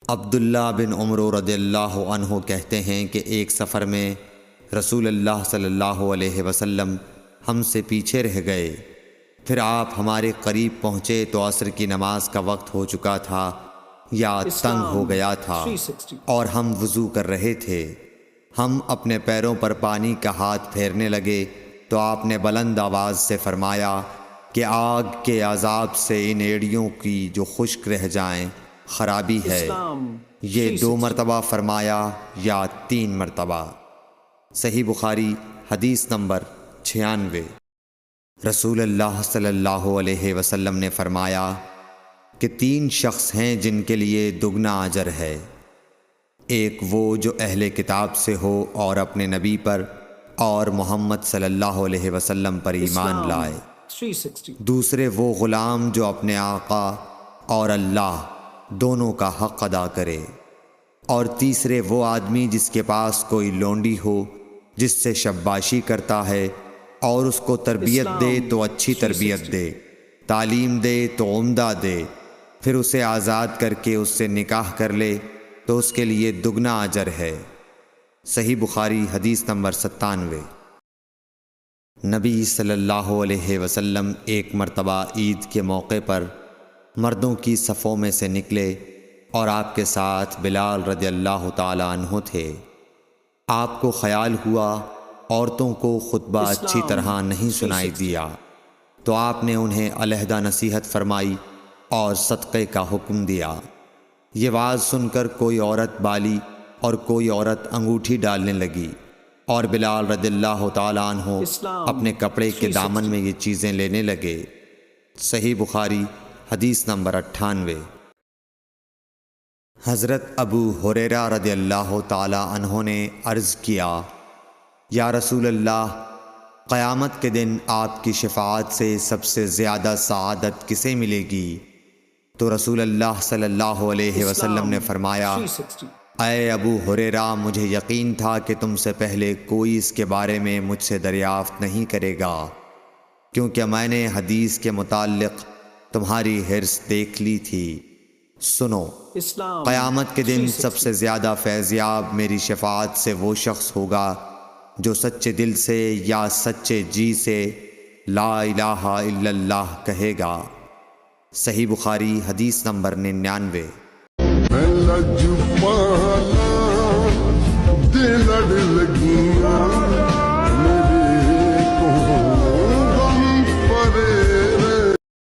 عبداللہ بن عمر رضی اللہ عنہ کہتے ہیں کہ ایک سفر میں رسول اللہ صلی اللہ علیہ وسلم ہم سے پیچھے رہ گئے، پھر آپ ہمارے قریب پہنچے تو عصر کی نماز کا وقت ہو چکا تھا یا تنگ ہو گیا تھا اور ہم وضو کر رہے تھے۔ ہم اپنے پیروں پر پانی کا ہاتھ پھیرنے لگے تو آپ نے بلند آواز سے فرمایا کہ آگ کے عذاب سے ان ایڑیوں کی جو خشک رہ جائیں خرابی ہے۔ یہ 2 مرتبہ فرمایا یا 3 مرتبہ؟ صحیح بخاری حدیث نمبر 96۔ رسول اللہ صلی اللہ علیہ وسلم نے فرمایا کہ 3 شخص ہیں جن کے لیے دگنا اجر ہے، ایک وہ جو اہل کتاب سے ہو اور اپنے نبی پر اور محمد صلی اللہ علیہ وسلم پر ایمان لائے، دوسرے وہ غلام جو اپنے آقا اور اللہ دونوں کا حق ادا کرے، اور تیسرے وہ آدمی جس کے پاس کوئی لونڈی ہو جس سے شباشی کرتا ہے اور اس کو تربیت دے تو اچھی تربیت دے، تعلیم دے تو عمدہ دے، پھر اسے آزاد کر کے اس سے نکاح کر لے تو اس کے لیے دگنا اجر ہے۔ صحیح بخاری حدیث نمبر 97۔ نبی صلی اللہ علیہ وسلم ایک مرتبہ عید کے موقع پر مردوں کی صفوں میں سے نکلے اور آپ کے ساتھ بلال رضی اللہ تعالی عنہ تھے۔ آپ کو خیال ہوا عورتوں کو خطبہ اچھی طرح نہیں سنائی دیا تو آپ نے انہیں علیحدہ نصیحت فرمائی اور صدقے کا حکم دیا۔ یہ واز سن کر کوئی عورت بالی اور کوئی عورت انگوٹھی ڈالنے لگی، اور بلال رضی اللہ تعالیٰ عنہ اپنے کپڑے کے دامن میں یہ چیزیں لینے لگے۔ صحیح بخاری حدیث نمبر 98۔ حضرت ابو ہریرہ رضی اللہ تعالیٰ عنہ نے عرض کیا، یا رسول اللہ، قیامت کے دن آپ کی شفاعت سے سب سے زیادہ سعادت کسے ملے گی؟ تو رسول اللہ صلی اللہ علیہ وسلم نے فرمایا، اے ابو ہریرہ، مجھے یقین تھا کہ تم سے پہلے کوئی اس کے بارے میں مجھ سے دریافت نہیں کرے گا، کیونکہ میں نے حدیث کے متعلق تمہاری حرص دیکھ لی تھی۔ سنو، قیامت کے دن سب سے زیادہ فیضیاب میری شفاعت سے وہ شخص ہوگا جو سچے دل سے یا سچے جی سے لا الہ الا اللہ کہے گا۔ صحیح بخاری حدیث نمبر 99۔ میں لج پالا دل لڑ لگی